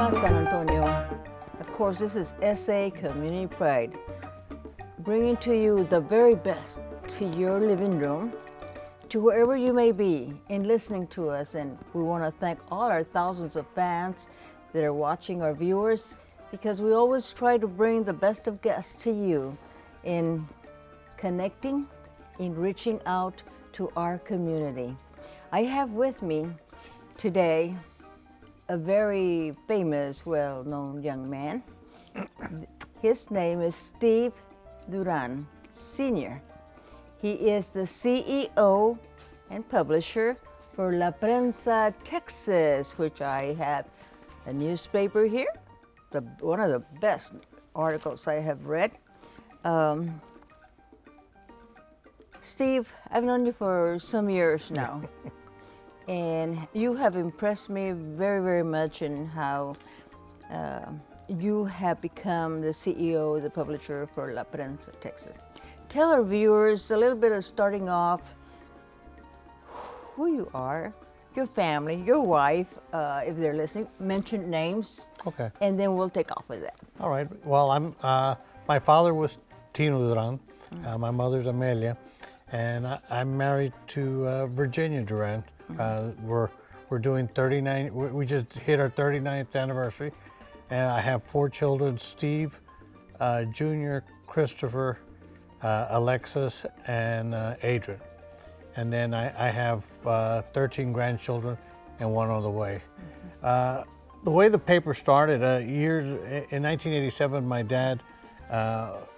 Hola, San Antonio. Of course, this is SA Community Pride, bringing to you the very best to your living room, to wherever you may be in listening to us. And we want to thank all our thousands of fans that are watching, our viewers, because we always try to bring the best of guests to you in connecting, in reaching out to our community. I have with me today a very famous, well-known young man. His name is Steve Duran, Sr. He is the CEO and publisher for La Prensa Texas, which I have a newspaper here, one of the best articles I have read. Steve, I've known you for some years now, and you have impressed me very, very much in how you have become the CEO, the publisher for La Prensa Texas. Tell our viewers a little bit of starting off who you are, your family, your wife, if they're listening, mention names. Okay. And then we'll take off with that. All right. Well, my father was Tino Duran. My mother's Amelia, and I'm married to Virginia Duran. We're doing 39. We just hit our 39th anniversary, and I have 4 children: Steve, Junior, Christopher, Alexis, and Adrian. And then I have 13 grandchildren and 1 on the way. The way the paper started, in 1987, my dad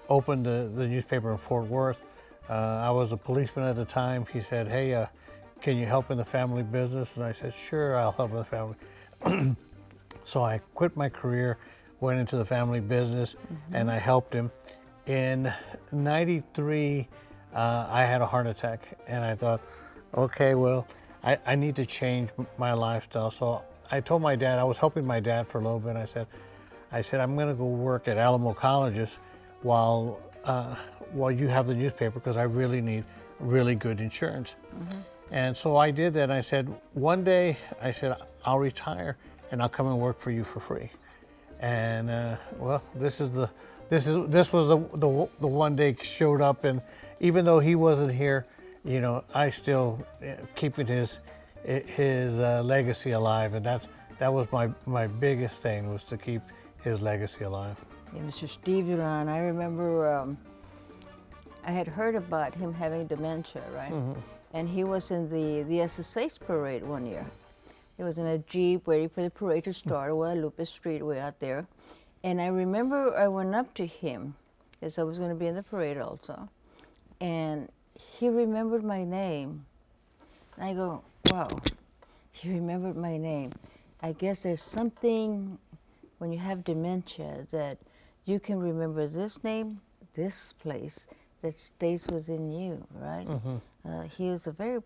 opened the newspaper in Fort Worth. I was a policeman at the time. He said, "Hey, can you help in the family business?" And I said, "Sure, I'll help in the family." So I quit my career, went into the family business, and I helped him. In '93, I had a heart attack, and I thought, okay, well, I need to change my lifestyle. So I told my dad, I was helping my dad for a little bit. I said, I'm going to go work at Alamo Colleges while you have the newspaper, because I really need really good insurance. And so I did that. And I said, one day, I'll retire and I'll come and work for you for free. And well, this was the one day showed up, and even though he wasn't here, you know, I still keeping his legacy alive, and that was my biggest thing, was to keep his legacy alive. Yeah, Mr. Steve Duran, I remember I had heard about him having dementia, right? And he was in the SSA's parade one year. He was in a Jeep waiting for the parade to start, Guadalupe Street, way out there. And I remember I went up to him, as I was going to be in the parade also, and he remembered my name. And I go, wow, he remembered my name. I guess there's something when you have dementia that you can remember this name, this place, that stays within you, right? He was a very,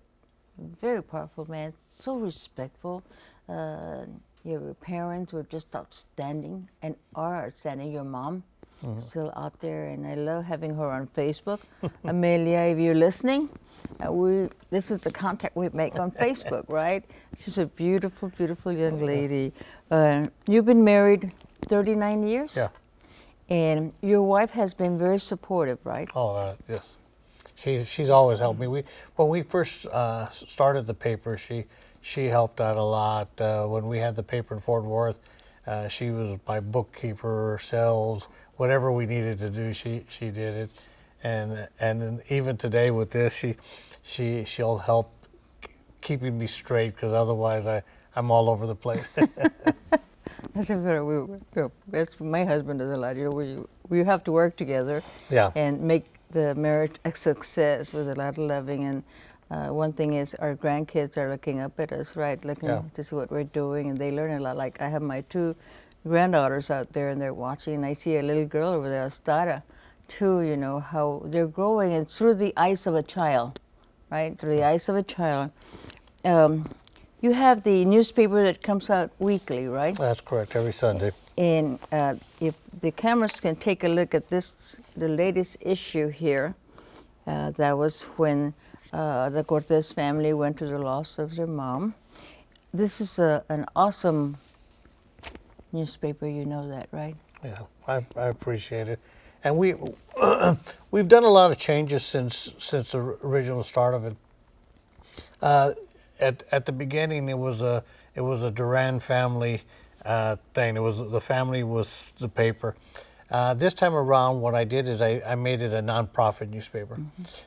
very powerful man, so respectful. Your parents were just outstanding and are outstanding. Your mom, still out there, and I love having her on Facebook. Amelia, if you're listening, this is the contact we make on Facebook, right? She's a beautiful, beautiful young lady. You've been married 39 years? Yeah. And your wife has been very supportive, right? Oh, yes. She's always helped me. When we first started the paper, she helped out a lot. When we had the paper in Fort Worth, she was my bookkeeper, sales, whatever we needed to do, she did it. And even today with this, she'll help keeping me straight, because otherwise I'm all over the place. That's that's my husband does a lot. You know, we have to work together, Yeah. and make the marriage a success with a lot of loving. And one thing is, our grandkids are looking up at us, right? Looking to see what we're doing, and they learn a lot. Like, I have my 2 granddaughters out there, and they're watching, and I see a little girl over there, Astara, too, you know, how they're growing. It's through the eyes of a child, right? Through the eyes of a child. You have the newspaper that comes out weekly, right? That's correct, every Sunday. And if the cameras can take a look at this, the latest issue here, that was when the Cortez family went through the loss of their mom. This is an awesome newspaper, you know that, right? Yeah, I appreciate it. And we've done a lot of changes since the original start of it. At the beginning, it was a Duran family thing. The family was the paper. This time around, what I did is I made it a nonprofit newspaper,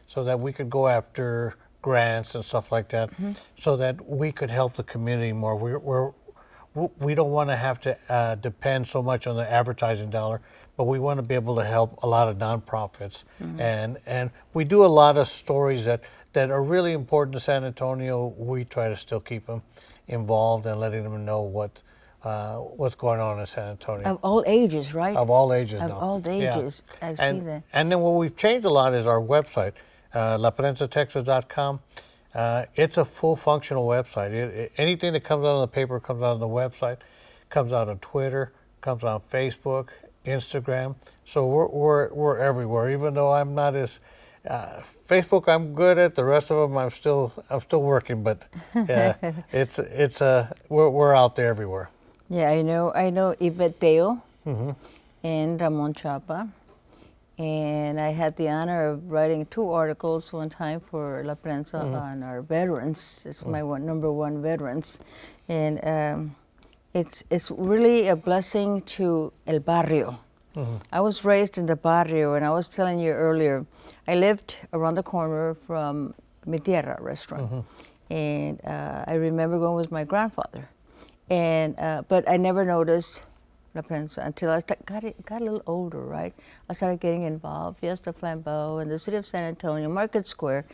so that we could go after grants and stuff like that, so that we could help the community more. We don't want to have to depend so much on the advertising dollar, but we want to be able to help a lot of nonprofits, and we do a lot of stories that are really important to San Antonio. We try to still keep them involved and letting them know what's going on in San Antonio. Of all ages, right? Of all ages Of now. all ages. Yeah. I've seen that. And then what we've changed a lot is our website, laprensa.texas.com. It's a full functional website. Anything that comes out of the paper comes out on the website, comes out on Twitter, comes out on Facebook, Instagram. So we're everywhere. Even though I'm not as Facebook, I'm good at. The rest of them, I'm still working. But we're out there everywhere. Yeah, I know Yvette Teo and Ramon Chapa. And I had the honor of writing 2 articles one time for La Prensa on our veterans. It's my number one veterans. And it's really a blessing to El Barrio. I was raised in the barrio, and I was telling you earlier, I lived around the corner from Mi Tierra restaurant. And I remember going with my grandfather. And but I never noticed La Prensa until I got a little older, right? I started getting involved, Fiesta Flambeau, in the city of San Antonio, Market Square.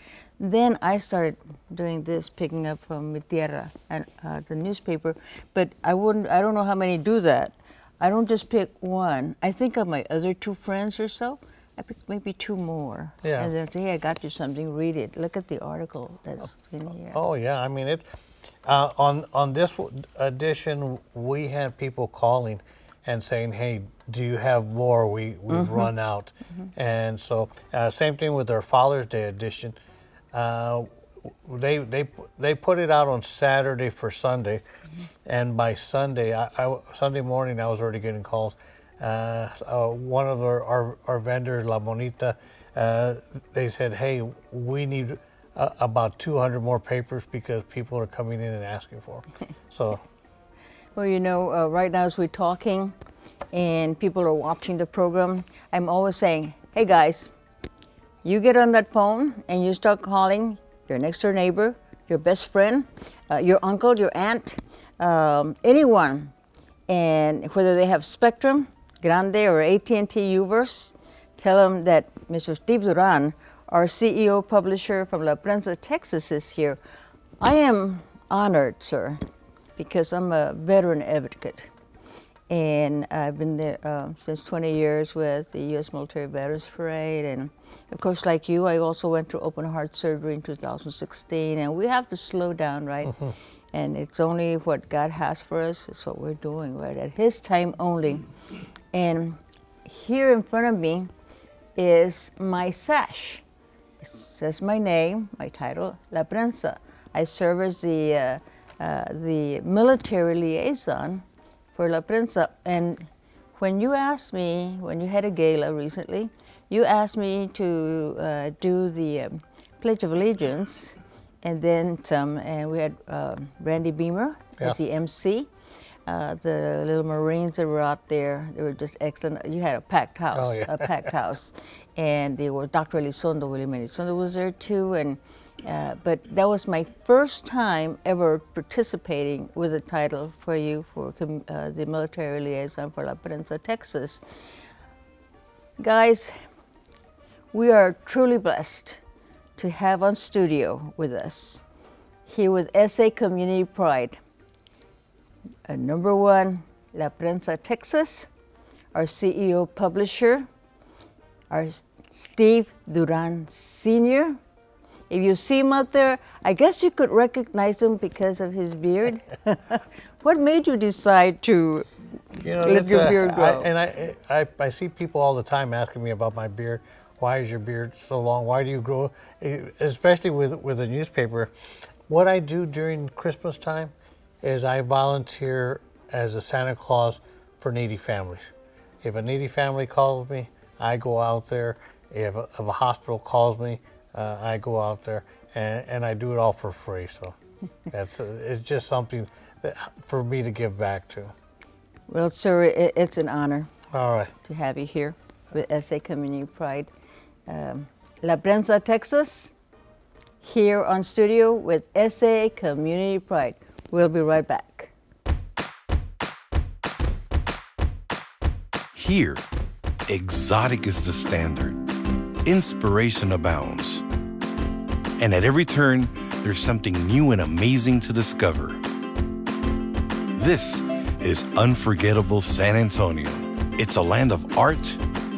Then I started doing this, picking up from Mi Tierra and the newspaper. But I don't know how many do that. I don't just pick one. I think of my other 2 friends or so. I picked maybe 2 more. Yeah. And then say, hey, I got you something, read it. Look at the article that's in here. Oh yeah, I mean it. On this edition, we had people calling and saying, "Hey, do you have more? We've run out." And so, same thing with our Father's Day edition. They put it out on Saturday for Sunday, and by Sunday, Sunday morning, I was already getting calls. One of our vendors, La Monita, they said, "Hey, we need about 200 more papers because people are coming in and asking for them." So. Well, you know, right now as we're talking and people are watching the program, I'm always saying, hey guys, you get on that phone and you start calling your next door neighbor, your best friend, your uncle, your aunt, anyone, and whether they have Spectrum, Grande, or AT&T Uverse, tell them that Mr. Steve Duran, our CEO publisher from La Prensa, Texas, is here. I am honored, sir, because I'm a veteran advocate. And I've been there since 20 years with the U.S. Military Veterans Parade. And of course, like you, I also went through open heart surgery in 2016. And we have to slow down, right? And it's only what God has for us. It's what we're doing, right? At His time only. And here in front of me is my sash. It says my name, my title, La Prensa. I serve as the military liaison for La Prensa. And when you asked me, when you had a gala recently, you asked me to do the Pledge of Allegiance and then some, and we had Randy Beamer as the MC. The little Marines that were out there, they were just excellent. You had a packed house, a packed house. And there was Dr. Elizondo, William Elizondo was there too. And but that was my first time ever participating with a title for you for the military liaison for La Prensa, Texas. Guys, we are truly blessed to have on studio with us, here with SA Community Pride, number 1, La Prensa, Texas, our CEO publisher, our Steve Duran Sr. If you see him out there, I guess you could recognize him because of his beard. What made you decide to let your beard grow? I see people all the time asking me about my beard. Why is your beard so long? Why do you grow? Especially with a newspaper. What I do during Christmas time is I volunteer as a Santa Claus for needy families. If a needy family calls me, I go out there. If a hospital calls me, I go out there, and I do it all for free. So it's just something that, for me to give back to. Well, sir, it's an honor All right. to have you here with SA Community Pride. La Prensa, Texas, here on studio with SA Community Pride. We'll be right back. Here, exotic is the standard. Inspiration abounds. And at every turn, there's something new and amazing to discover. This is unforgettable San Antonio. It's a land of art,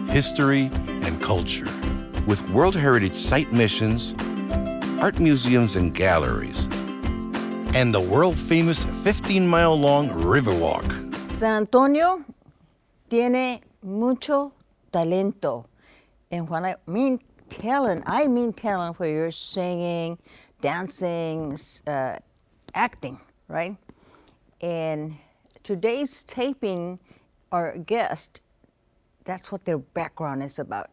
history, and culture, with World Heritage Site missions, art museums and galleries, and the world-famous 15-mile-long Riverwalk. San Antonio tiene mucho talento. And when I mean talent where you're singing, dancing, acting, right? And today's taping, our guest, that's what their background is about.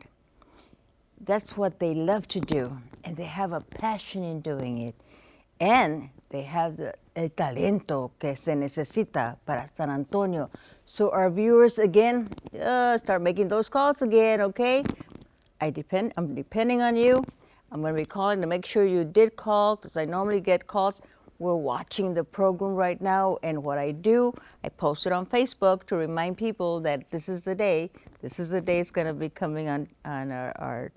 That's what they love to do, and they have a passion in doing it. And they have el talento que se necesita para San Antonio. So our viewers, again, start making those calls again, okay? I'm depending on you. I'm going to be calling to make sure you did call, because I normally get calls. We're watching the program right now, and what I do, I post it on Facebook to remind people that this is the day. This is the day it's going to be coming on our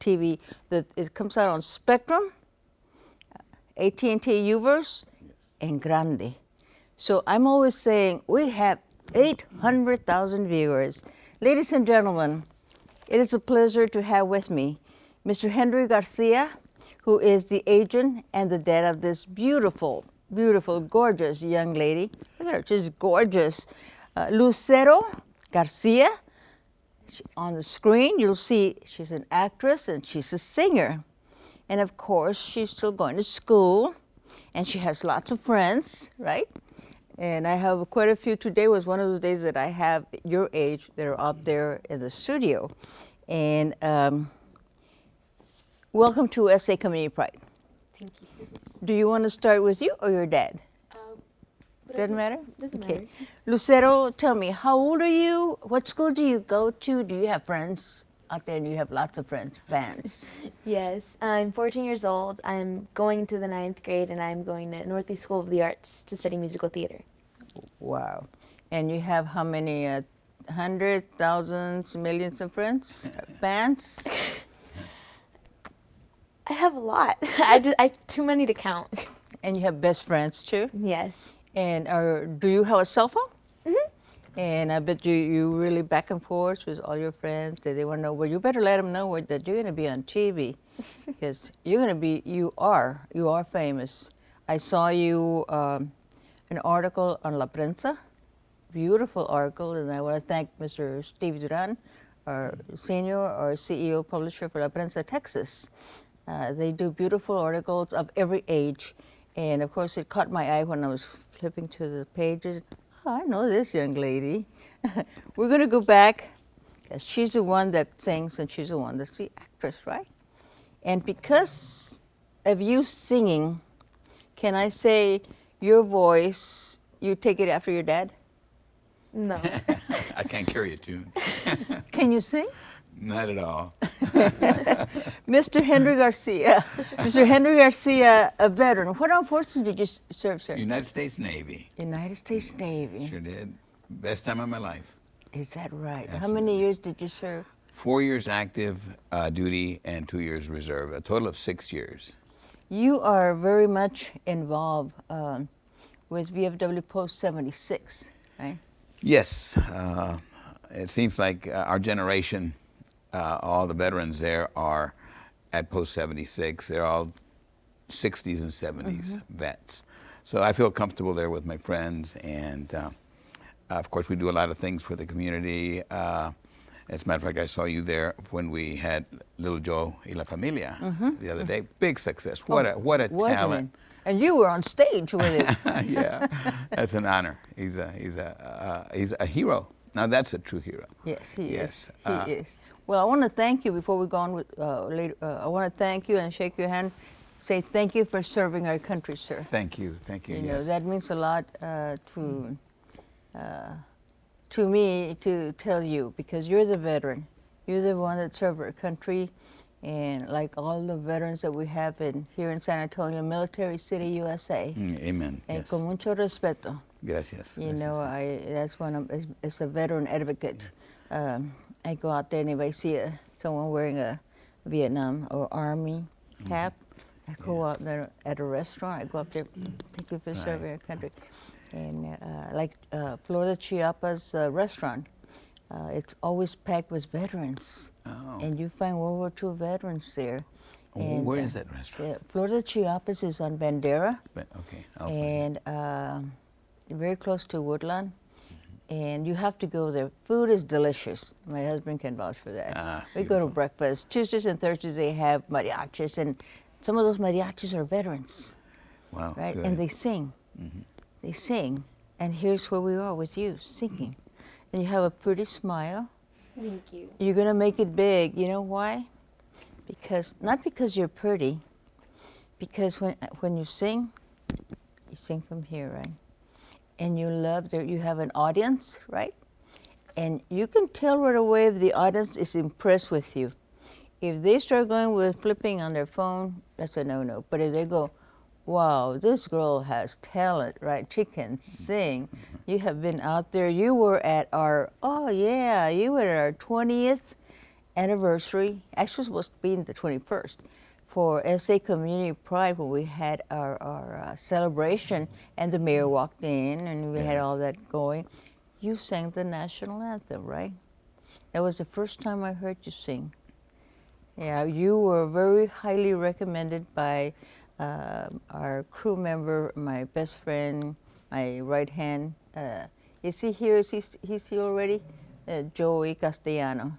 TV. It comes out on Spectrum, AT&T Uverse, and Grande. So I'm always saying we have 800,000 viewers. Ladies and gentlemen, it is a pleasure to have with me Mr. Henry Garcia, who is the agent and the dad of this beautiful, beautiful, gorgeous young lady. Look at her, she's gorgeous. Lucero Garcia. On the screen, you'll see she's an actress and she's a singer. And of course, she's still going to school, and she has lots of friends, right? And I have quite a few. Today was one of those days that I have your age that are up there in the studio. And welcome to SA Community Pride. Thank you. Do you want to start with you or your dad? Doesn't matter? Doesn't Okay. matter. Lucero, tell me, how old are you? What school do you go to? Do you have friends out there? And you have lots of friends, fans. Yes, I'm 14 years old. I'm going to the 9th grade, and I'm going to Northeast School of the Arts to study musical theater. Wow. And you have how many, hundreds, thousands, millions of friends, fans? I have a lot. Too many to count. And you have best friends too? Yes. And do you have a cell phone? Mm-hmm. And I bet you really back and forth with all your friends. They want to know, well, you better let them know that you're going to be on TV, because you are famous. I saw you an article on La Prensa, beautiful article, and I want to thank Mr. Steve Duran, our CEO publisher for La Prensa Texas. They do beautiful articles of every age, and of course it caught my eye when I was flipping to the pages. Oh, I know this young lady. We're going to go back, because she's the one that sings and she's the one that's the actress, right? And because of you singing, can I say your voice, you take it after your dad? No. I can't carry a tune. Can you sing? Not at all. Mr. Henry Garcia. Mr. Henry Garcia, a veteran. What armed forces did you serve, sir? United States Navy. United States Navy. Sure did. Best time of my life. Is that right? How Absolutely. many years did you serve? 4 years active duty and 2 years reserve, a total of 6 years. You are very much involved with VFW Post 76, right? Yes. It seems like our generation, all the veterans there are at Post 76. They're all 60s and 70s vets. So I feel comfortable there with my friends, and of course we do a lot of things for the community. As a matter of fact, I saw you there when we had Little Joe y la Familia the other day. Big success. What a Wasn't talent. it? And you were on stage with it. Yeah, that's an honor. He's a hero. Now that's a true hero. Yes, he Yes, is. He is. Well, I want to thank you before we go on with later. I want to thank you and shake your hand. Say thank you for serving our country, sir. Thank you. Thank you. You yes. know, that means a lot to me to tell you, because you're the veteran. You're the one that served our country, and like all the veterans that we have here in San Antonio, Military City, USA. Amen. Yes. Con mucho respeto. Gracias. You Gracias. know, that's one of, as a veteran advocate, I go out there and if I see someone wearing a Vietnam or Army cap, I go out there at a restaurant, I go up there, thank you for serving our country. And like Florida Chiapas restaurant, it's always packed with veterans. Oh. And you find World War II veterans there. And, Where is that restaurant? Florida Chiapas is on Bandera. Okay. I'll find it. And very close to Woodland. And you have to go there. Food is delicious. My husband can vouch for that. We go to breakfast. Tuesdays and Thursdays they have mariachis, and some of those mariachis are veterans. Wow. Right? Good. And they sing. They sing. And here's where we are with you, singing. And you have a pretty smile. Thank you. You're going to make it big. You know why? Because, not because you're pretty, because when you sing from here, right? And you love that you have an audience, right? And you can tell right away if the audience is impressed with you. If they start going with flipping on their phone, that's a no-no. But if they go, wow, this girl has talent, right? She can sing. You have been out there. You were at our, you were at our 20th anniversary. Actually, it was being the 21st. For SA Community Pride, when we had our celebration, and the mayor walked in, and we had all that going. You sang the national anthem, right? That was the first time I heard you sing. Yeah, you were very highly recommended by our crew member, my best friend, my right hand. Is he here? He's here already? Joey Castellano.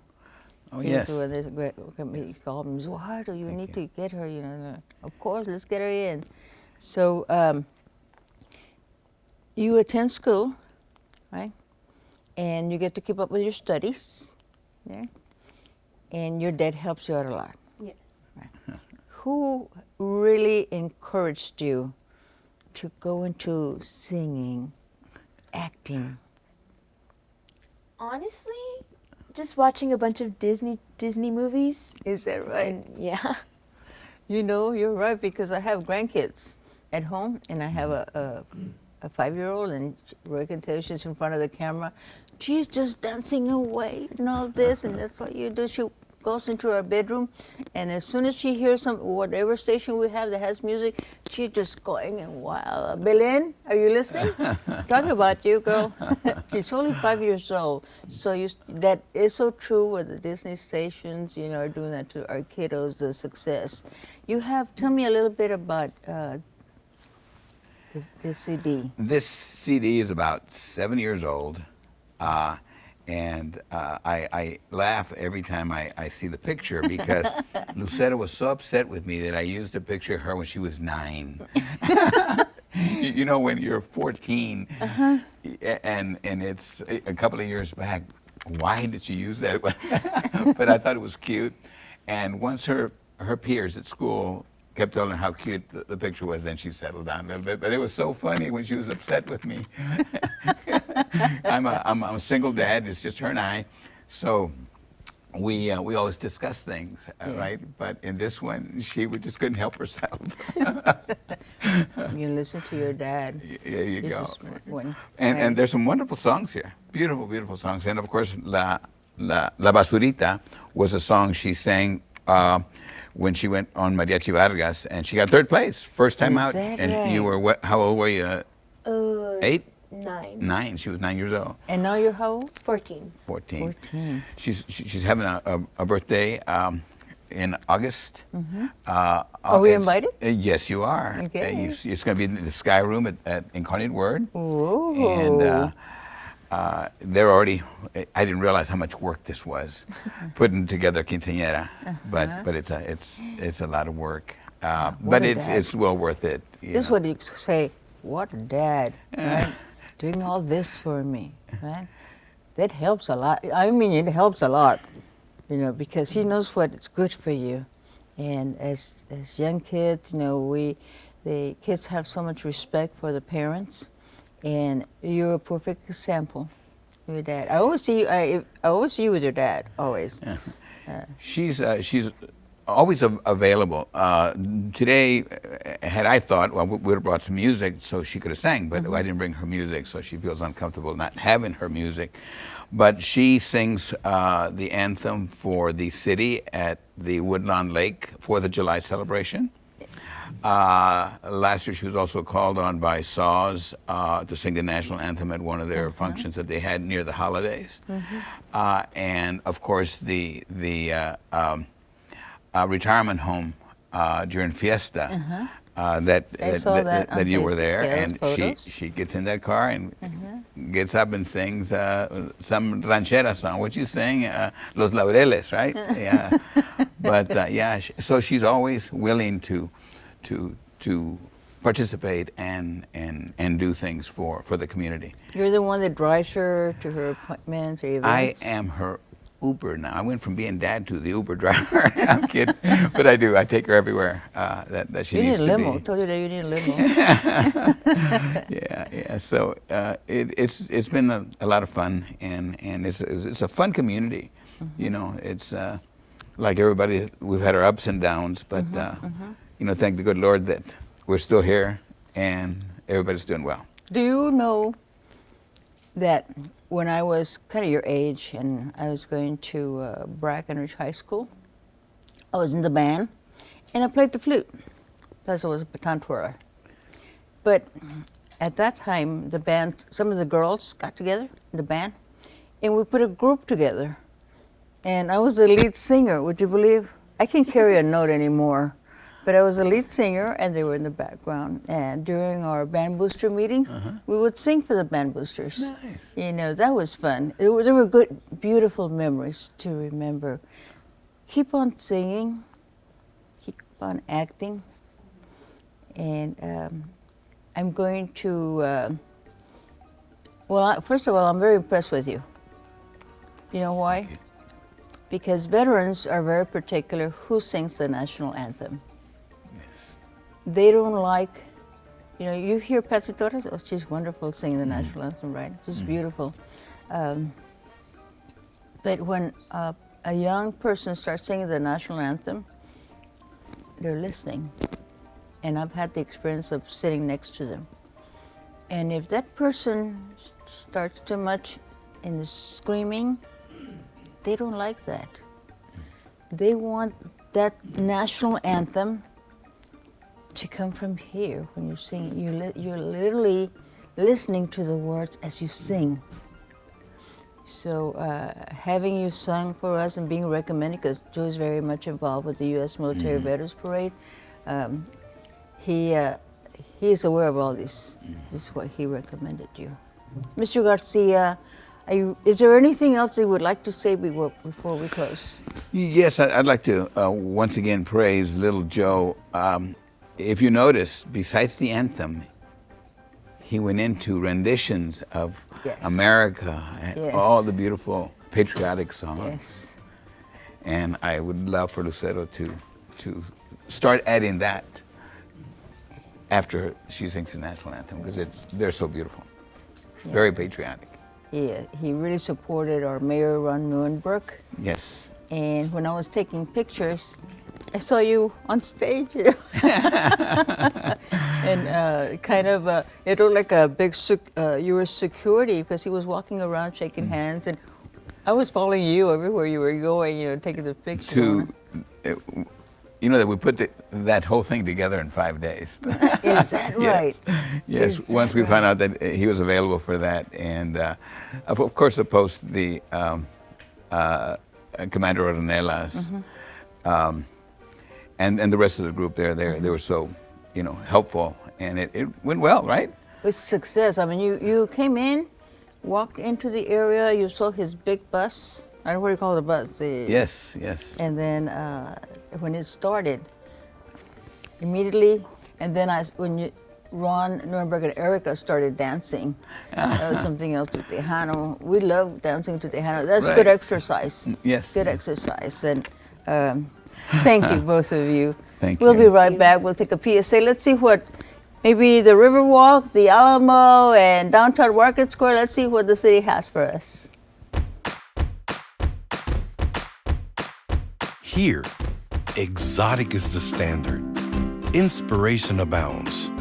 Oh, yes. He called me, Eduardo, you need to get her, you know. Of course, let's get her in. So you attend school, right? And you get to keep up with your studies, yeah? And your dad helps you out a lot. Yes. Right. Who really encouraged you to go into singing, acting? Honestly, just watching a bunch of Disney movies. Is that right? And yeah. You know, you're right, because I have grandkids at home, and I have a 5-year-old, and Roy can tell you she's in front of the camera. She's just dancing away and all this, and that's what you do. She goes into our bedroom, and as soon as she hears whatever station we have that has music, she's just going and wild. Belen, are you listening? Talking about you, girl. She's only 5 years old. So that is so true with the Disney stations, you know, are doing that to our kiddos, the success. Tell me a little bit about the CD. This CD is about 7 years old. And I laugh every time I see the picture, because Lucetta was so upset with me that I used a picture of her when she was 9. You know, when you're 14, and it's a couple of years back, why did you use that? But I thought it was cute. And once her peers at school kept telling her how cute the picture was, then she settled down a little bit. But it was so funny when she was upset with me. I'm a single dad. It's just her and I, so we always discuss things, right? But in this one, she just couldn't help herself. You listen to your dad. There you He's go. a smart one. And there's some wonderful songs here, beautiful, beautiful songs. And of course, La Basurita was a song she sang when she went on Mariachi Vargas, and she got 3rd place, first time out. That And right? you were how old were you? 8? 9. 9. She was 9 years old. And now you're how old? 14. 14. 14. She's having a birthday in August. Are we invited? Yes, you are. Okay. It's going to be in the Sky Room at Incarnate Word. Ooh. And they're already. I didn't realize how much work this was, putting together quinceañera, but it's a lot of work. But it's well worth it. This is what you say. What a dad, right? Doing all this for me, right? That helps a lot. I mean, it helps a lot, you know, because he knows what's good for you. And as young kids, you know, the kids have so much respect for the parents, and you're a perfect example. Your dad. I always see you. I always see you with your dad. Always. She's always available. Today, had I thought, well, we would have brought some music so she could have sang, but I didn't bring her music, so she feels uncomfortable not having her music. But she sings the anthem for the city at the Woodlawn Lake 4th of July celebration. Last year, she was also called on by SAW to sing the national anthem at one of their functions that they had near the holidays. And of course, the retirement home during Fiesta that you were there, and she gets in that car and gets up and sings some ranchera song. What you sing? Los Laureles, right? Yeah. But yeah, so she's always willing to participate and do things for the community. You're the one that drives her to her appointments or events? I am her Uber now. I went from being dad to the Uber driver. I'm kidding, but I do. I take her everywhere that she needs to be. You need a limo. I told you that you need a limo. Yeah. So it's been a lot of fun, and it's a fun community. You know, it's like everybody. We've had our ups and downs, but you know, thank the good Lord that we're still here and everybody's doing well. Do you know that when I was kind of your age and I was going to Brackenridge High School, I was in the band and I played the flute, plus I was a baton twirler. But at that time, the band, some of the girls got together in the band and we put a group together. And I was the lead singer, would you believe? I can't carry a note anymore. But I was the lead singer, and they were in the background. And during our band booster meetings, we would sing for the band boosters. Nice. You know, that was fun. There were good, beautiful memories to remember. Keep on singing, keep on acting, and I'm going to. Well, first of all, I'm very impressed with you. You know why? Because veterans are very particular who sings the national anthem. They don't like, you know, you hear Patsy Torres, oh, she's wonderful singing the national anthem, right? She's beautiful. But when a young person starts singing the national anthem, they're listening. And I've had the experience of sitting next to them. And if that person starts too much in the screaming, they don't like that. They want that national anthem to come from here when you sing. You're literally listening to the words as you sing. So having you sung for us and being recommended, because Joe is very much involved with the U.S. Military Veterans Parade, he's aware of all this. This is what he recommended you. Mr. Garcia, is there anything else you would like to say before we close? Yes, I'd like to once again praise little Joe. If you notice, besides the anthem, he went into renditions of America and all the beautiful patriotic songs. Yes. And I would love for Lucero to start adding that after she sings the national anthem, because they're so beautiful, very patriotic. Yeah, he really supported our mayor, Ron Neuenberg. Yes. And when I was taking pictures, I saw you on stage, and kind of, it looked like a big, you were security, because he was walking around shaking hands, and I was following you everywhere you were going, you know, taking the picture. You know that we put that whole thing together in 5 days. Is that right? Yes. Once we found out that he was available for that, and of course, to post the Commander Ornelas. And the rest of the group there, they were so, you know, helpful, and it went well, right? It was a success. I mean, you came in walked into the area, you saw his big bus. I don't know what you call the bus. Yes, yes. And then when it started, immediately, and then Ron Nuremberg and Erica started dancing. That was something else to Tejano. We love dancing to Tejano. That's Right. good exercise. Yes. Good exercise. And thank you, both of you. Thank We'll you. be right back. We'll take a PSA. Let's see what, maybe the Riverwalk, the Alamo, and downtown Market Square. Let's see what the city has for us. Here, exotic is the standard. Inspiration abounds.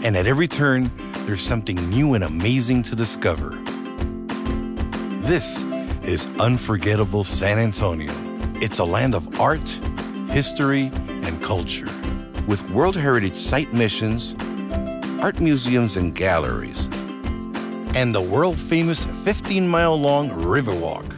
And at every turn, there's something new and amazing to discover. This is unforgettable San Antonio. It's a land of art, history, and culture, with World Heritage Site missions, art museums and galleries, and the world-famous 15-mile-long Riverwalk.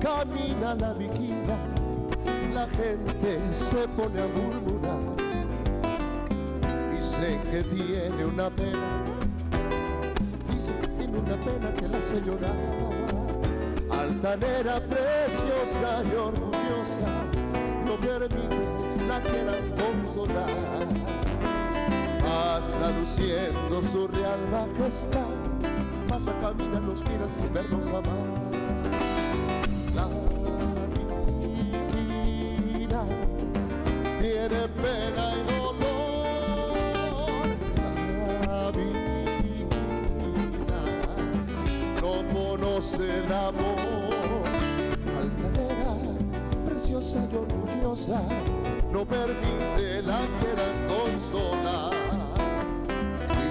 Camina la viquina, la gente se pone a murmurar. Dicen que tiene una pena, dicen que tiene una pena que la hace llorar. Altanera, preciosa y orgullosa, no permite la quieran consolar. Pasa luciendo su real majestad, pasa, camina, los mira sin verlos amar. La viquina tiene pena y dolor. La viquina no conoce el amor. Altanera, preciosa y orgullosa, no permite la quieran consolar.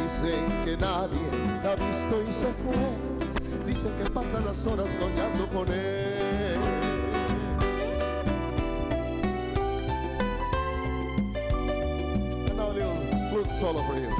Dicen que nadie la ha visto y se fue. Dicen que pasan las horas soñando con él. And now a little flute solo for you.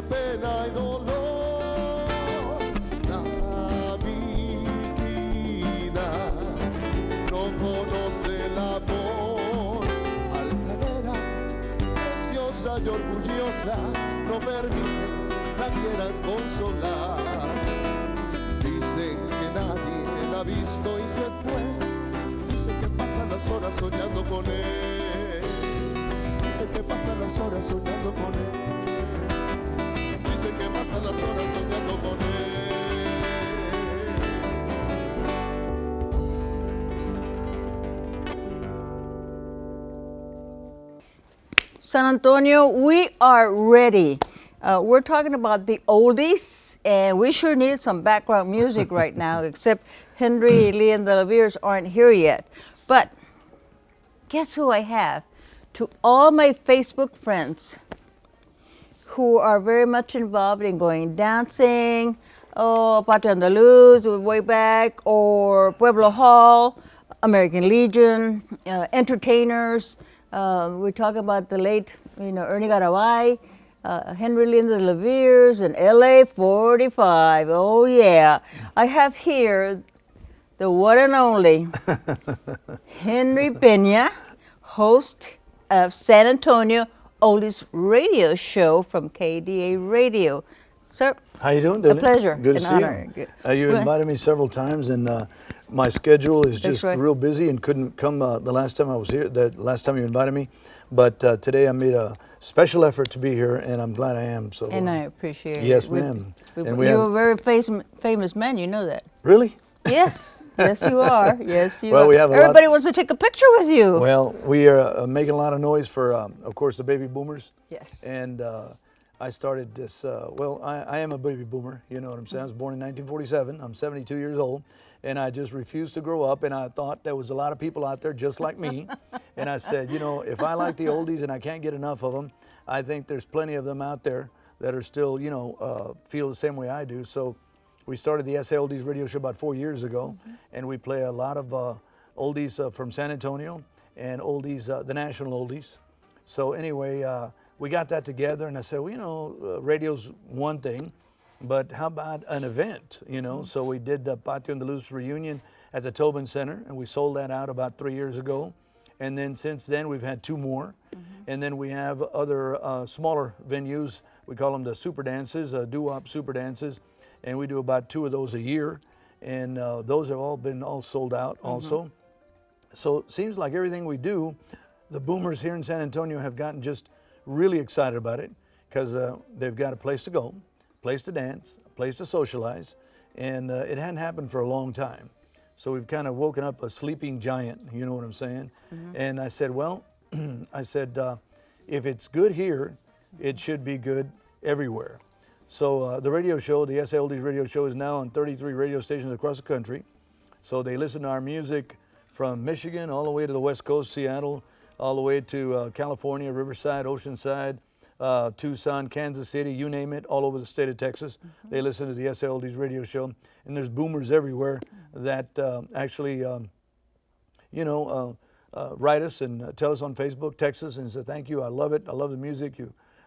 pena y dolor. La víquina no conoce el amor. Altanera, preciosa y orgullosa, no permite la quieran consolar. Dicen que nadie la ha visto y se fue. Dicen que pasan las horas soñando con él. Dicen que pasan las horas soñando con él. Dicen que pasan las horas soñando con él. San Antonio, we are ready. We're talking about the oldies, and we sure need some background music right now, except Henry Lee and the LaVeers aren't here yet. But guess who I have? To all my Facebook friends who are very much involved in going dancing, Patio Andaluz way back, or Pueblo Hall, American Legion, entertainers. We're talking about the late, Ernie Garabay, Henry Lee and the LaVeers, and LA 45. Oh yeah. I have here the one and only Henry Peña, host of San Antonio Oldies radio show from KDA Radio. Sir, how you doing, Dylan? A pleasure. Good to An see honor. you. You invited me several times, and my schedule is just real busy and couldn't come the last time I was here, the last time you invited me. But today I made a special effort to be here, and I'm glad I am. So. And I appreciate it. Yes, ma'am. You're a very famous man, you know that. Really? Yes. Yes, you are. Yes, you well, are. We have Everybody wants to take a picture with you. Well, we are making a lot of noise for, of course, the baby boomers. Yes. And I started this, I am a baby boomer, you know what I'm saying. I was born in 1947. I'm 72 years old. And I just refused to grow up. And I thought there was a lot of people out there just like me. And I said, if I like the oldies and I can't get enough of them, I think there's plenty of them out there that are still, feel the same way I do. So we started the SA Oldies radio show about 4 years ago, and we play a lot of oldies from San Antonio and oldies, the national oldies. So anyway, we got that together, and I said, radio's one thing, but how about an event, So we did the Patio Andaluz reunion at the Tobin Center, and we sold that out about 3 years ago. And then since then, we've had 2 more. And then we have other smaller venues. We call them the super dances, doo-wop super dances. And we do about 2 of those a year. And those have all been sold out also. So it seems like everything we do, the boomers here in San Antonio have gotten just really excited about it, because they've got a place to go, a place to dance, a place to socialize. And it hadn't happened for a long time. So we've kind of woken up a sleeping giant, you know what I'm saying? And I said, well, if it's good here, it should be good everywhere. So the radio show, the SA Oldies radio show, is now on 33 radio stations across the country. So they listen to our music from Michigan all the way to the West Coast, Seattle, all the way to California, Riverside, Oceanside, Tucson, Kansas City, you name it, all over the state of Texas. They listen to the SA Oldies radio show. And there's boomers everywhere that actually, write us and tell us on Facebook, text us and say, thank you, I love it, I love the music.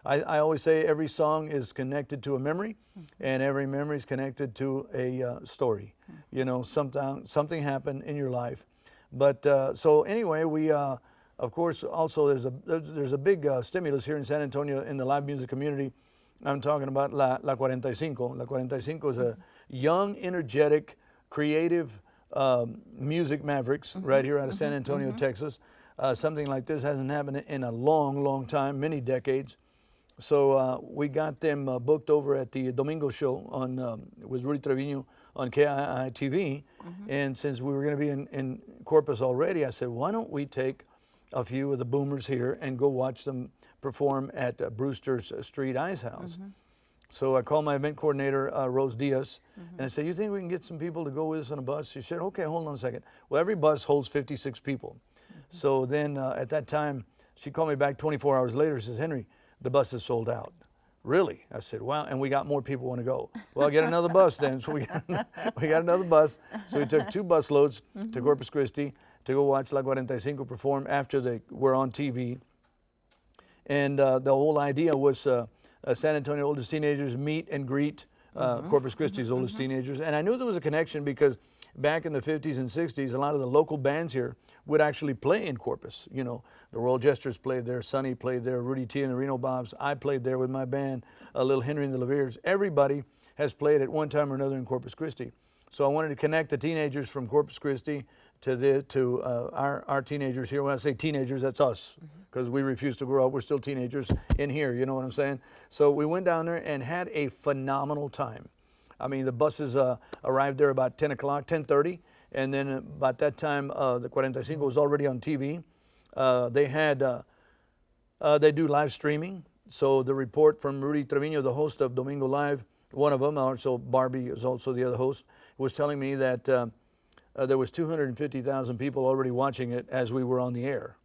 I always say every song is connected to a memory, and every memory is connected to a story. Something happened in your life. But so anyway, we, of course, also there's a big stimulus here in San Antonio in the live music community. I'm talking about La 45. La 45 is a young, energetic, creative music mavericks right here out of San Antonio, Texas. Something like this hasn't happened in a long, long time, many decades. So we got them booked over at the Domingo show with Rudy Trevino on KII TV. And since we were going to be in Corpus already, I said, why don't we take a few of the boomers here and go watch them perform at Brewster's Street Ice House. So I called my event coordinator, Rose Diaz, and I said, you think we can get some people to go with us on a bus? She said, okay, hold on a second. Well, every bus holds 56 people. So then at that time, she called me back 24 hours later. She says, Henry, the bus is sold out. Really? I said, wow, and we got more people want to go. Well, get another bus then. So we got another bus. So we took 2 bus loads to Corpus Christi to go watch La 45 perform after they were on TV. And the whole idea was San Antonio oldest teenagers meet and greet Corpus Christi's oldest teenagers. And I knew there was a connection because back in the 50s and 60s, a lot of the local bands here would actually play in Corpus. You know, the Royal Jesters played there, Sonny played there, Rudy T and the Reno Bobs. I played there with my band, Little Henry and the Leveres. Everybody has played at one time or another in Corpus Christi. So I wanted to connect the teenagers from Corpus Christi to our teenagers here. When I say teenagers, that's us, because we refuse to grow up. We're still teenagers in here, you know what I'm saying? So we went down there and had a phenomenal time. I mean, the buses arrived there about 10 o'clock, 10:30, and then about that time, the 45 was already on TV. They do live streaming. So the report from Rudy Trevino, the host of Domingo Live, one of them, also Barbie is also the other host, was telling me that there was 250,000 people already watching it as we were on the air.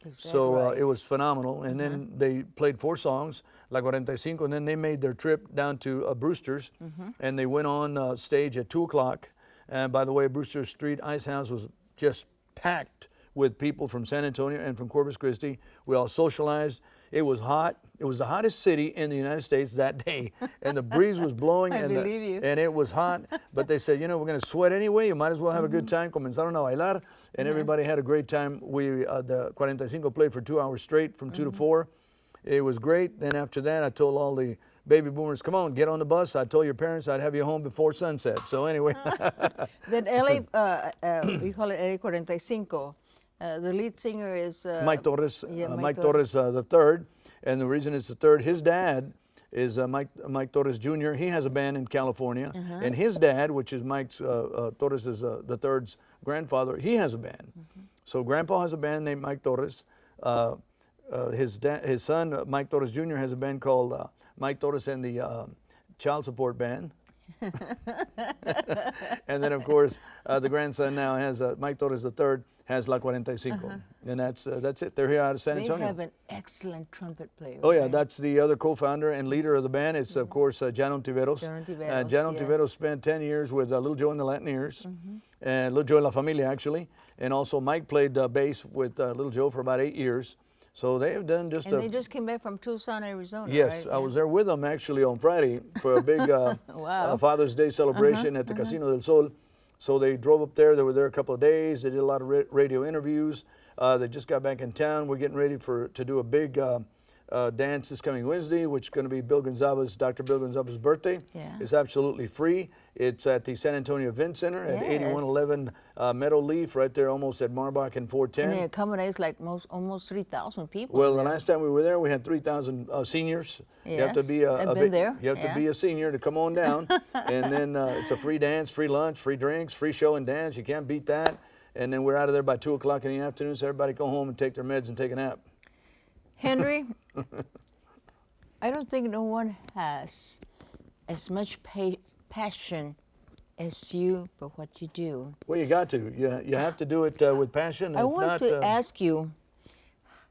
So right? it was phenomenal. And then they played 4 songs, La 45, and then they made their trip down to Brewster's, and they went on stage at 2 o'clock. And by the way, Brewster's Street Ice House was just packed with people from San Antonio and from Corpus Christi. We all socialized. It was hot. It was the hottest city in the United States that day, and the breeze was blowing, I believe you. and it was hot. But they said, you know, we're going to sweat anyway. You might as well have a good time. Comenzaron a bailar, and everybody had a great time. The 45 played for 2 hours straight from 2 to 4. It was great. Then after that, I told all the baby boomers, come on, get on the bus. I told your parents I'd have you home before sunset. So anyway. That LA, we call it LA 45. The lead singer is Mike Torres, yeah, Mike Torres the third, and the reason it's the third, his dad is Mike Torres Jr. He has a band in California, and his dad, which is Mike Torres is the third's grandfather, he has a band. So Grandpa has a band named Mike Torres. His son Mike Torres Jr. has a band called Mike Torres and the Child Support Band. And then of course the grandson now has Mike Torres III has La 45, and that's it. They're here out of San Antonio. They have an excellent trumpet player. Oh yeah, right? that's the other co-founder and leader of the band. It's of course Jan Ontiveros. Jan Ontiveros spent 10 years with Little Joe and the Latineers, and Little Joe and La Familia actually, and also Mike played bass with Little Joe for about 8 years. So they have done just. And they just came back from Tucson, Arizona. Yes, right? I was there with them actually on Friday for a big Father's Day celebration at the Casino del Sol. So they drove up there. They were there a couple of days. They did a lot of radio interviews. They just got back in town. We're getting ready to do a big dance this coming Wednesday, which is going to be Dr. Bill Gonzalez's birthday. Yeah. It's absolutely free. It's at the San Antonio Event Center at 8111 Meadow Leaf, right there almost at Marbach and 410. And it accommodates like almost 3,000 people. Well, the last time we were there, we had 3,000 seniors. Yes, You have to be I've been there. You have to be a senior to come on down. And then it's a free dance, free lunch, free drinks, free show and dance. You can't beat that. And then we're out of there by 2 o'clock in the afternoon, so everybody go home and take their meds and take a nap. Henry, I don't think no one has as much passion as you for what you do. Well, you got to. You have to do it with passion. I want to ask you,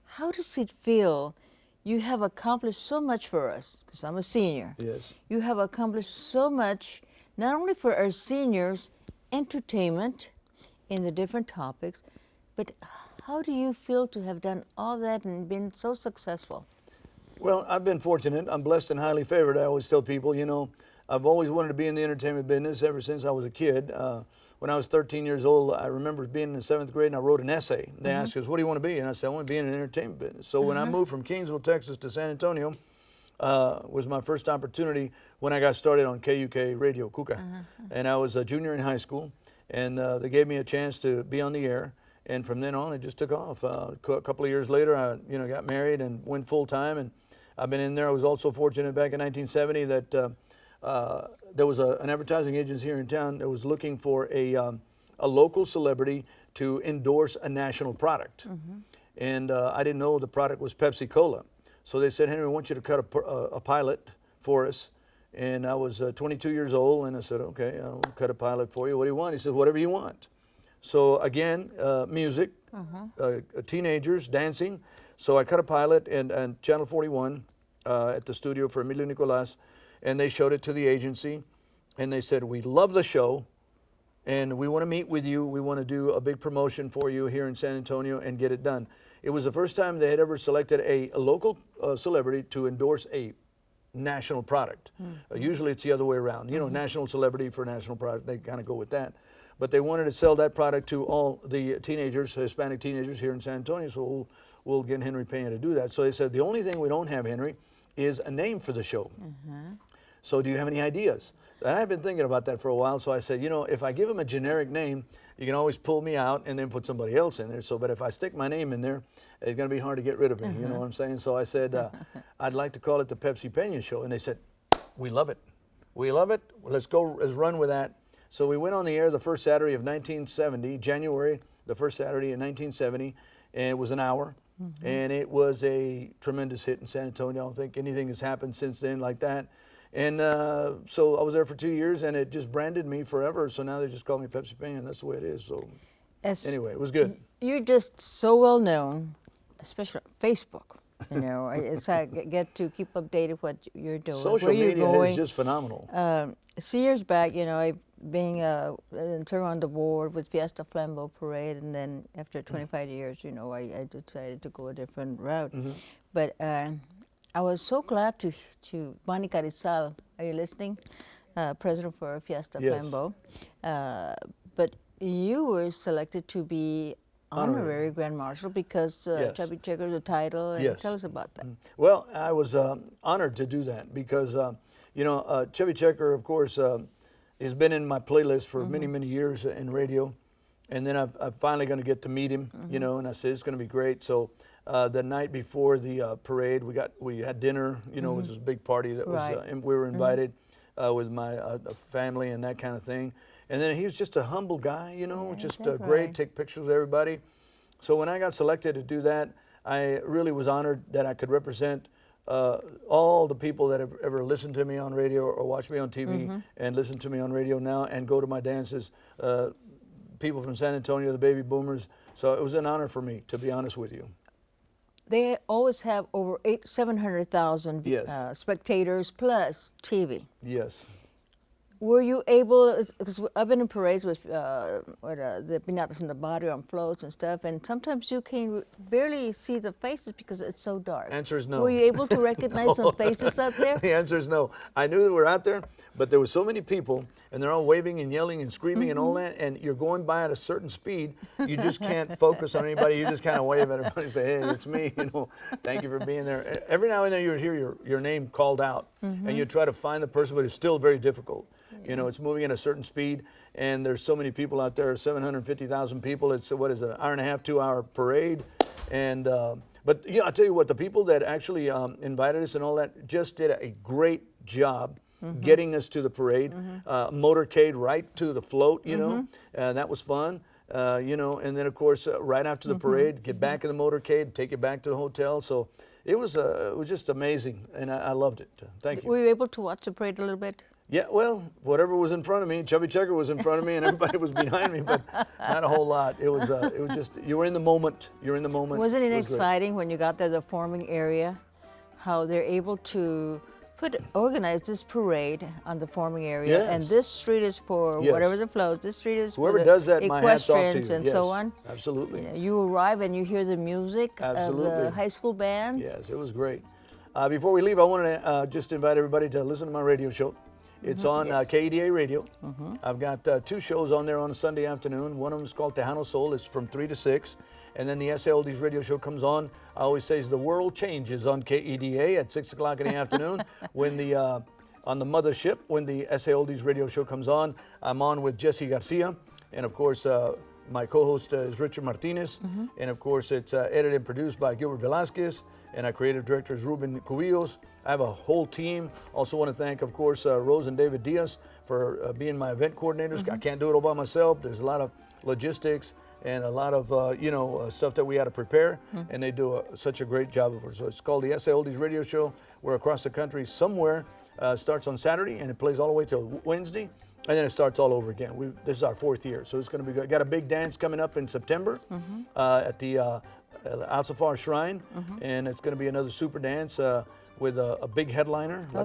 how does it feel? You have accomplished so much for us, because I'm a senior. Yes. You have accomplished so much, not only for our seniors, entertainment in the different topics, but how do you feel to have done all that and been so successful? Well, I've been fortunate. I'm blessed and highly favored. I always tell people, you know, I've always wanted to be in the entertainment business ever since I was a kid. When I was 13 years old, I remember being in the 7th grade and I wrote an essay. They asked us, what do you want to be? And I said, I want to be in the entertainment business. So when I moved from Kingsville, Texas to San Antonio, was my first opportunity when I got started on KUK Radio, KUKA. And I was a junior in high school, and they gave me a chance to be on the air. And from then on, it just took off. A couple of years later, I got married and went full time, and I've been in there. I was also fortunate back in 1970 that there was an advertising agency here in town that was looking for a local celebrity to endorse a national product. And I didn't know the product was Pepsi Cola. So they said, Henry, I want you to cut a pilot for us. And I was 22 years old, and I said, okay, I'll cut a pilot for you. What do you want? He said, whatever you want. So again, music, teenagers, dancing. So I cut a pilot and Channel 41 at the studio for Emilio Nicolas, and they showed it to the agency, and they said, we love the show, and we want to meet with you. We want to do a big promotion for you here in San Antonio and get it done. It was the first time they had ever selected a local celebrity to endorse a national product. Usually it's the other way around. You know, national celebrity for national product. They kind of go with that. But they wanted to sell that product to all the teenagers, Hispanic teenagers here in San Antonio. So we'll get Henry Pena to do that. So they said, the only thing we don't have, Henry, is a name for the show. So do you have any ideas? And I've been thinking about that for a while. So I said, you know, if I give them a generic name, you can always pull me out and then put somebody else in there. So, but if I stick my name in there, it's going to be hard to get rid of me. You know what I'm saying? So I said, I'd like to call it the Pepsi Pena Show. And they said, we love it. We love it. Let's run with that. So we went on the air the first Saturday of 1970, January, the first Saturday in 1970, and it was an hour. And it was a tremendous hit in San Antonio. I don't think anything has happened since then like that. And so I was there for 2 years, and it just branded me forever. So now they just call me Pepsi Pena, and that's the way it is. So anyway, it was good. You're just so well known, especially on Facebook. You know, it's I get to keep updated what you're doing. Social where you're media going. is just phenomenal. Years back, you know, being on the board with Fiesta Flambeau Parade, and then after 25 years, you know, I decided to go a different route. But I was so glad to Bonnie Carizal, are you listening? President for Fiesta Flambeau. But you were selected to be honorary Grand Marshal because Chubby Checker, the title, and tell us about that. Well, I was honored to do that because, you know, Chubby Checker, of course, has been in my playlist for many, many years in radio. And then I'm finally going to get to meet him, you know, and I said, it's going to be great. So the night before the parade, we had dinner, you know, it was a big party that was, we were invited with my family and that kind of thing. And then he was just a humble guy, you know, just great, take pictures with everybody. So when I got selected to do that, I really was honored that I could represent all the people that have ever listened to me on radio or watched me on TV and listen to me on radio now and go to my dances, people from San Antonio, the baby boomers. So it was an honor for me, to be honest with you. They always have over 700,000 spectators plus TV. Yes. Were you able, because I've been in parades with the Piñatas in the Barrio on floats and stuff, and sometimes you can barely see the faces because it's so dark. Answer is no. Were you able to recognize some faces out there? The answer is no. I knew they were out there, but there were so many people, and they're all waving and yelling and screaming and all that, and you're going by at a certain speed, you just can't focus on anybody. You just kind of wave at everybody and say, hey, it's me, you know, thank you for being there. Every now and then you would hear your name called out, and you try to find the person, but it's still very difficult. You know, it's moving at a certain speed, and there's so many people out there, 750,000 people. It's, what is it, an hour and a half, 2 hour parade. And, but yeah, I'll tell you what, the people that actually invited us and all that just did a great job getting us to the parade. Motorcade right to the float, you know, that was fun. You know, and then of course, right after the parade, get back in the motorcade, take it back to the hotel. So it was just amazing, and I loved it. Thank you. Were you able to watch the parade a little bit? Yeah, well, whatever was in front of me, Chubby Checker was in front of me, and everybody was behind me, but not a whole lot. It was just, you were in the moment. You're in the moment. Wasn't it exciting when you got there, the forming area, how they're able to organize this parade on the forming area, and this street is for whatever the floats, this street is whoever for the does that, my hat's off to equestrians you. and so on. Absolutely. You arrive and you hear the music of the high school bands. Yes, it was great. Before we leave, I want to just invite everybody to listen to my radio show. It's on KEDA Radio. I've got 2 shows on there on a Sunday afternoon. One of them is called Tejano Soul. It's from 3 to 6. And then the SA Oldies radio show comes on. I always say the world changes on KEDA at 6 o'clock in the afternoon when on the mothership, when the SA Oldies radio show comes on. I'm on with Jesse Garcia. And of course, my co-host is Richard Martinez. And of course, it's edited and produced by Gilbert Velasquez. And our creative director is Ruben Cubillos. I have a whole team. Also want to thank, of course, Rose and David Diaz for being my event coordinators. I can't do it all by myself. There's a lot of logistics and a lot of, you know, stuff that we had to prepare. And they do such a great job of it. So it's called the SA Oldies Radio Show. We're across the country somewhere. Starts on Saturday, and it plays all the way till Wednesday. And then it starts all over again. This is our 4th year. So it's going to be good. Got a big dance coming up in September at the Al-Safar Shrine, and it's going to be another super dance with a big headliner. I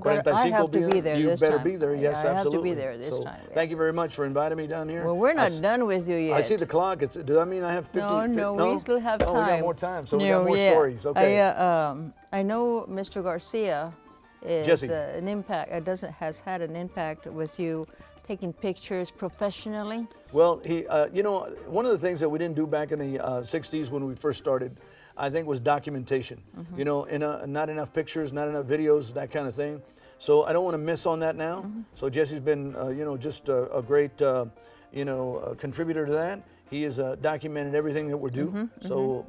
have to be there you this better time. be there, yes, I have absolutely. to be there this time. Yeah. Thank you very much for inviting me down here. Well, we're not done with you yet. I see the clock. Does that mean I have 50? No, we still have time. Oh, we got more time, so we got more stories. Okay. I know Mr. Garcia is Jesse. an impact. Has had an impact with you taking pictures professionally. Well, he, you know, one of the things that we didn't do back in the 60s when we first started, I think, was documentation. You know, not enough pictures, not enough videos, that kind of thing. So I don't want to miss on that now. So Jesse's been, you know, just a great, you know, contributor to that. He has documented everything that we're doing. So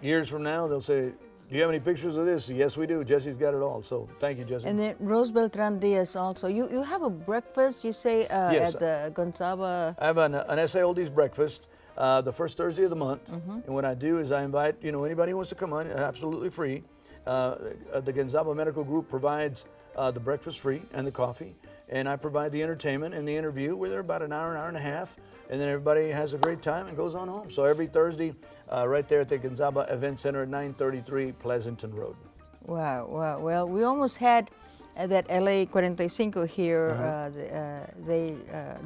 years from now, they'll say, do you have any pictures of this? Yes, we do. Jesse's got it all. So thank you, Jesse. And then Rose Beltran Diaz also. You have a breakfast, you say, Yes. at the Gonzaba. I have an SA Oldies breakfast the first Thursday of the month. And what I do is I invite, you know, anybody who wants to come on, absolutely free. The Gonzaba Medical Group provides the breakfast free and the coffee. And I provide the entertainment and the interview. We're there about an hour and a half. And then everybody has a great time and goes on home. So every Thursday, right there at the Gonzaba Event Center at 933 Pleasanton Road. Wow, wow. Well, we almost had that LA 45 here.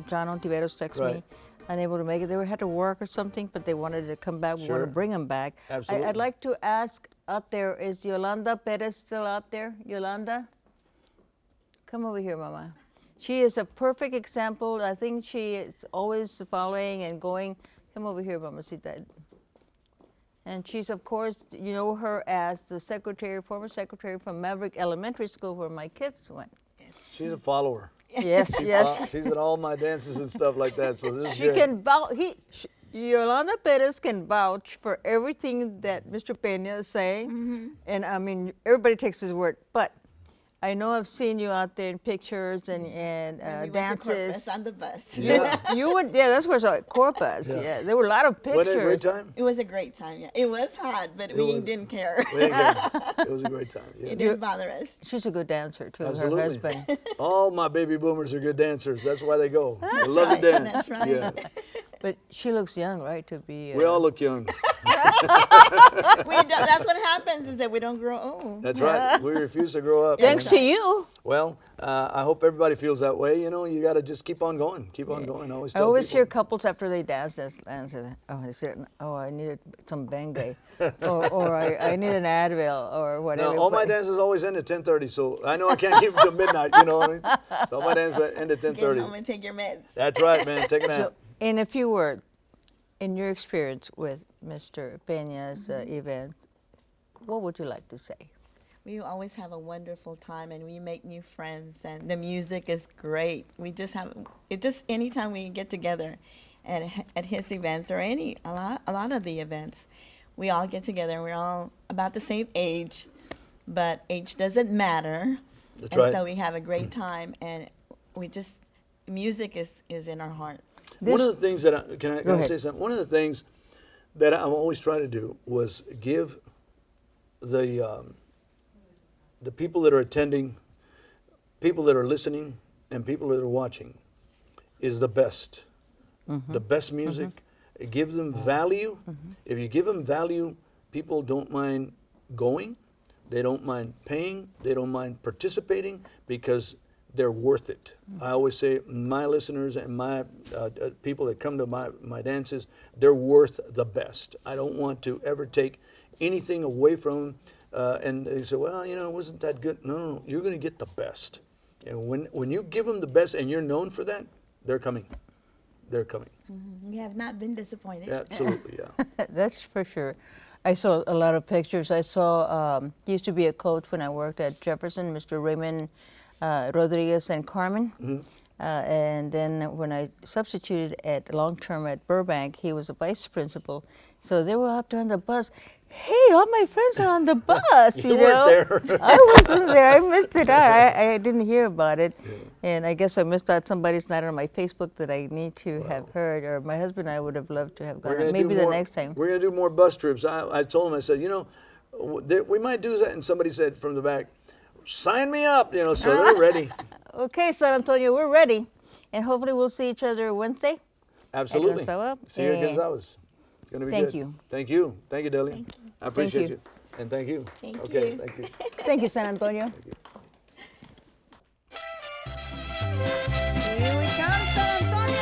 John Ontiveros texted me, unable to make it. They had to work or something, but they wanted to come back. We want to bring them back. Absolutely. I'd like to ask out there, is Yolanda Perez still out there? Yolanda? Come over here, Mama. She is a perfect example. I think she is always following and going. Come over here, Mamacita. And she's, of course, you know her as the secretary, former secretary from Maverick Elementary School, where my kids went. She's a follower. Yes, yes. She's at all my dances and stuff like that. So this is She great. can vouch. Yolanda Perez can vouch for everything that Mr. Peña is saying. And I mean, everybody takes his word. But I know I've seen you out there in pictures and We dances. went to Corpus on the bus. Yeah. You would, yeah, that's where it's at Corpus. Yeah. There were a lot of Wasn't pictures. it a great time? It was a great time. Yeah. It was hot, but we was. didn't care. We didn't care. It was a great time. Yeah. It didn't bother us. She's a good dancer too. Absolutely. Her husband. All my baby boomers are good dancers. That's why they go. They love to dance. That's right. Yeah. But she looks young, right? To be. We all look young. That's what happens is that we don't grow old. That's right. We refuse to grow up. Thanks to you. Well, I hope everybody feels that way. You know, you got to just keep on going. Keep on going. I always hear couples after they dance and say, oh, I needed some Bengay, or I need an Advil, or whatever. Now, all my dances always end at 10:30, so I know I can't keep them till midnight. You know what I mean? So all my dances end at Get 10:30. home and take your meds. That's right, man. Take a nap. So, in a few words, in your experience with Mr. Peña's event, what would you like to say? We always have a wonderful time, and we make new friends, and the music is great. We just have it. Just anytime we get together, at his events or a lot of the events, we all get together. And we're all about the same age, but age doesn't matter. That's and right. so we have a great time, and music is in our heart. One of the things that can I ahead. say something? One of the things that I'm always trying to do was give the people that are attending, people that are listening, and people that are watching, is the best. The best music. Give them value. If you give them value, people don't mind going. They don't mind paying. They don't mind participating because they're worth it. I always say my listeners and my people that come to my dances, they're worth the best. I don't want to ever take anything away from them. And they say, well, you know, it wasn't that good. No, you're going to get the best. And when you give them the best and you're known for that, they're coming. They're coming. We have not been disappointed. Absolutely, yeah. That's for sure. I saw a lot of pictures. I saw, he used to be a coach when I worked at Jefferson, Mr. Raymond Rodriguez and Carmen. And then when I substituted at long-term at Burbank, he was a vice principal. So they were out there on the bus. Hey, all my friends are on the bus, you know. weren't there. I wasn't there. I missed it out. I didn't hear about it. Yeah. And I guess I missed out. Somebody's not on my Facebook that I need to have heard. Or my husband and I would have loved to have gone. Maybe the next time. We're going to do more bus trips. I told him, I said, you know, we might do that. And somebody said from the back, sign me up, you know, so they're ready. Okay, San Antonio, we're ready. And hopefully we'll see each other Wednesday. Absolutely. Gonzaba. See you at Gonzalez. It's going to be Thank good. you. Thank you. Thank you, Delia. Thank you. I appreciate you. you. And thank you. Thank okay, you. thank you. Thank you, San Antonio. Thank you. Here we come, San Antonio!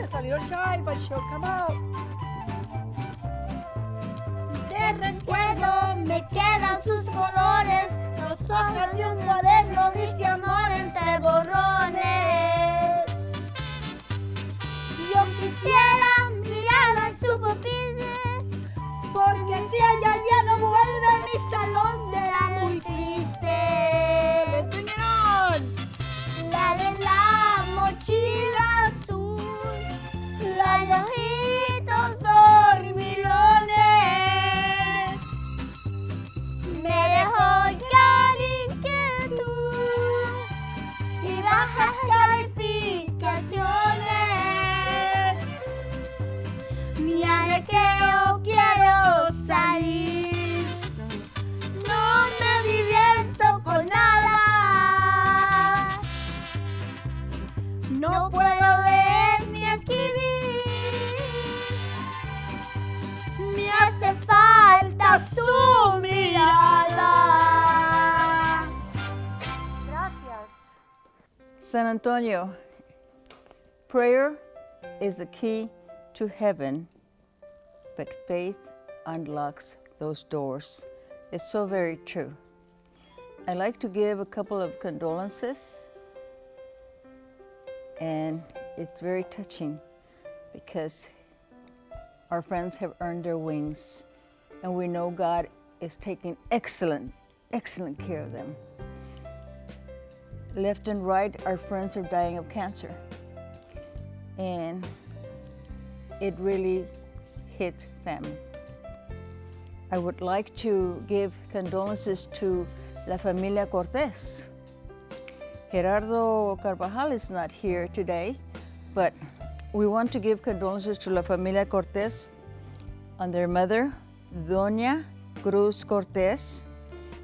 It's a little shy, but she'll come out. De recuerdo me quedan sus colores, los ojos de un cuaderno dice amor entre borrones. Yo quisiera mirarla en su pupila, porque si ella ya no vuelve, mi salón será muy triste. Let's bring it on. La de la mochila azul, la de ojitos dormilones, me dejó ya inquietud y bajas calificaciones. Mi recreo quiero salir, no me divierto con nada. No puedo leer ni escribir, me hace falta su mirada. Gracias. San Antonio, prayer is the key to heaven, but faith unlocks those doors. It's so very true. I'd like to give a couple of condolences, and it's very touching because our friends have earned their wings, and we know God is taking excellent care of them. Left and right, our friends are dying of cancer, and it really hits family. I would like to give condolences to La Familia Cortés. Gerardo Carvajal is not here today, but we want to give condolences to La Familia Cortés on their mother, Doña Cruz Cortés,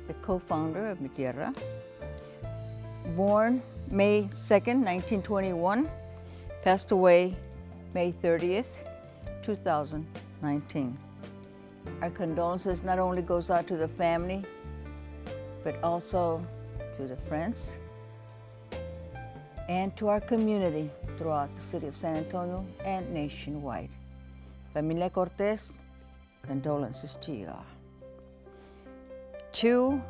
the co-founder of Mi Tierra. Born May 2nd, 1921, passed away May 30th, 2019. Our condolences not only goes out to the family, but also to the friends and to our community throughout the city of San Antonio and nationwide. Familia Cortés, condolences to you all. Two,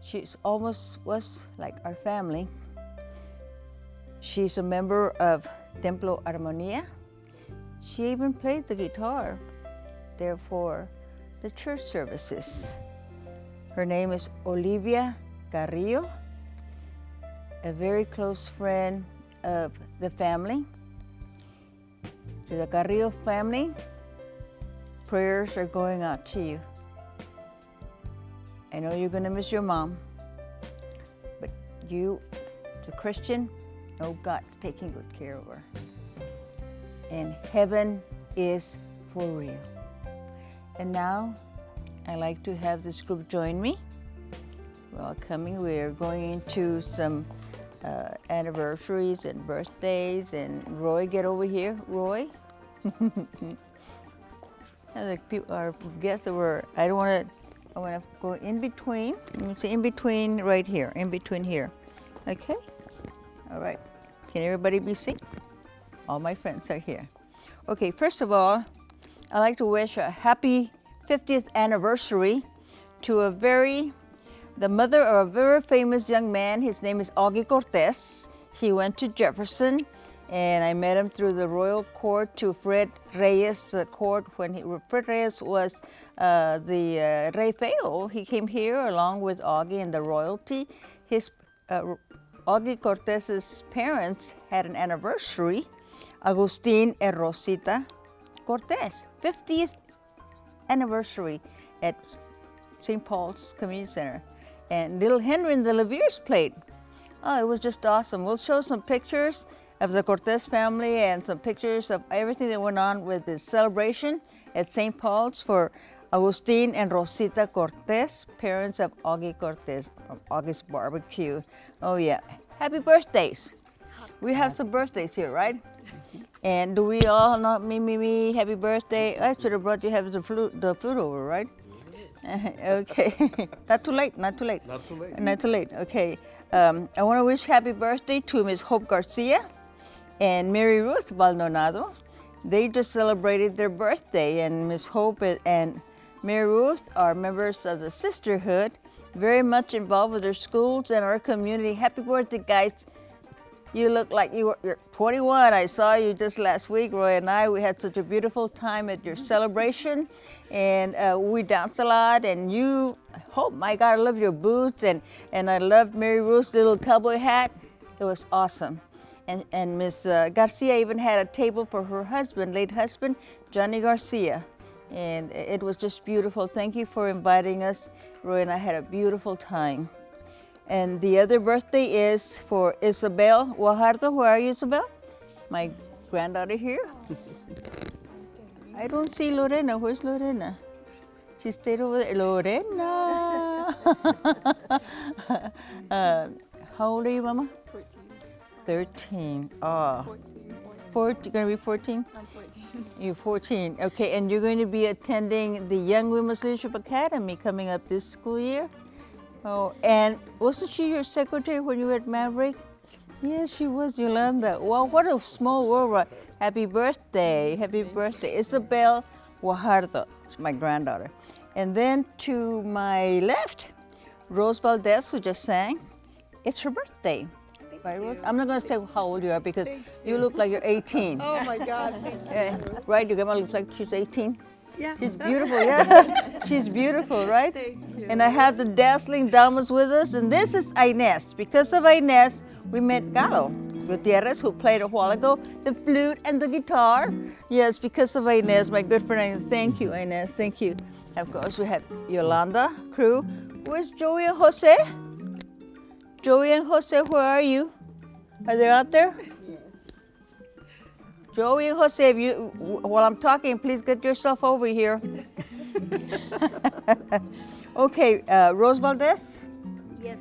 she's almost was like our family. She's a member of Templo Armonía. She even played the guitar there for the church services. Her name is Olivia Carrillo, a very close friend of the family. To the Carrillo family, prayers are going out to you. I know you're going to miss your mom, but you, as a Christian, know God's taking good care of her. And heaven is for real. And now, I'd like to have this group join me. We're all coming. We're going into some anniversaries and birthdays. And Roy, get over here. Roy. Our guests that were, I want to go in between. You see in between right here, in between here. Okay? All right. Can everybody be seen? All my friends are here. Okay, first of all, I'd like to wish a happy 50th anniversary to the mother of a very famous young man. His name is Augie Cortés. He went to Jefferson, and I met him through the royal court to Fred Reyes' court when Fred Reyes was the Rey Feo. He came here along with Augie and the royalty. His Augie Cortés's parents had an anniversary, Agustin and Rosita Cortés, 50th anniversary at St. Paul's Community Center. And little Henry and the Leviers played. Oh, it was just awesome. We'll show some pictures of the Cortés family and some pictures of everything that went on with this celebration at St. Paul's for Agustin and Rosita Cortés, parents of Augie Cortés from Augie's Barbecue. Oh yeah, happy birthdays. We have some birthdays here, right? And do we all know me, happy birthday? I should have brought you have the flute over, right? Okay, not too late. Okay, I want to wish happy birthday to Miss Hope Garcia. and Mary Ruth Baldonado. They just celebrated their birthday, and Miss Hope and Mary Ruth are members of the sisterhood, very much involved with their schools and our community. Happy birthday, guys. You look like you're 21. I saw you just last week, Roy and I. We had such a beautiful time at your celebration, and we danced a lot. And you, oh my God, I love your boots, and I loved Mary Ruth's little cowboy hat. It was awesome. And Miss Garcia even had a table for her husband, late husband, Johnny Garcia. And it was just beautiful. Thank you for inviting us. Roy and I had a beautiful time. And the other birthday is for Isabel Guajardo. Where are you, Isabel? My granddaughter here. I don't see Lorena. Where's Lorena? She stayed over there. Lorena! How old are you, Mama? 13. Oh. 14. Going to be 14? I'm 14. You're 14. Okay, and you're going to be attending the Young Women's Leadership Academy coming up this school year? Oh, and wasn't she your secretary when you were at Maverick? Yes, she was, Yolanda. Wow, what a small world, right? Happy birthday, happy birthday. Isabel Guajardo, it's my granddaughter. And then to my left, Rose Valdez, who just sang. It's her birthday. Right, Rose? I'm not going to say how old you are because you look like you're 18. Oh my God, thank you. Right, your grandma looks like she's 18. Yeah. She's beautiful, yeah. She's beautiful, right? Thank you. And I have the dazzling damas with us, and this is Inez. Because of Inez, we met Galo Gutierrez, who played a while ago, the flute and the guitar. Yes, because of Inez, my good friend. Thank you, Inez, thank you. Of course, we have Yolanda crew. Where's Joey and Jose? Joey and Jose, where are you? Are they out there? Yes. Joey and Jose, if you, while I'm talking, please get yourself over here. Okay, Rose Valdez? Yes.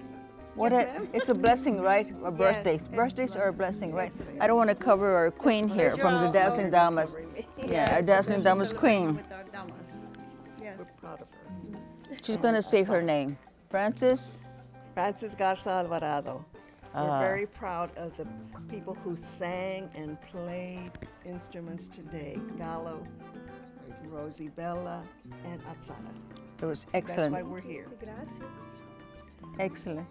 What it's a blessing, right? Or birthdays. Birthdays are a blessing, right? I don't want to cover our queen here from the Dazzling Damas. Yeah, our Dazzling Damas queen. With our damas. Yes. We're proud of her. She's going to say her name. Francis? Francis Garza Alvarado. We're very proud of the people who sang and played instruments today. Galo, Rosie Bella, and Atsara. It was excellent. That's why we're here. Gracias. Excellent.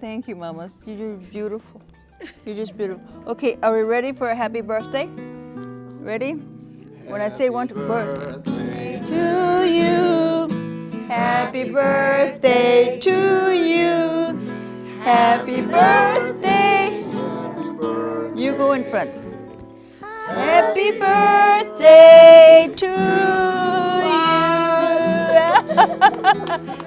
Thank you, mamas. You're beautiful. You're just beautiful. Okay, are we ready for a happy birthday? Ready? When I say one, birthday to you. Happy birthday to you. Happy birthday. You go in front. Happy birthday to you.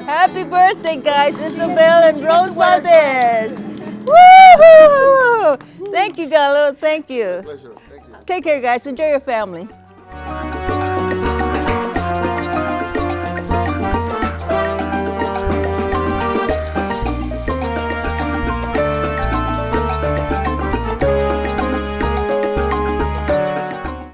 Happy birthday, guys. Isabel and Rose Valdez. Woo-hoo! Thank you, Galo. Thank you. Pleasure. Thank you. Take care, guys. Enjoy your family.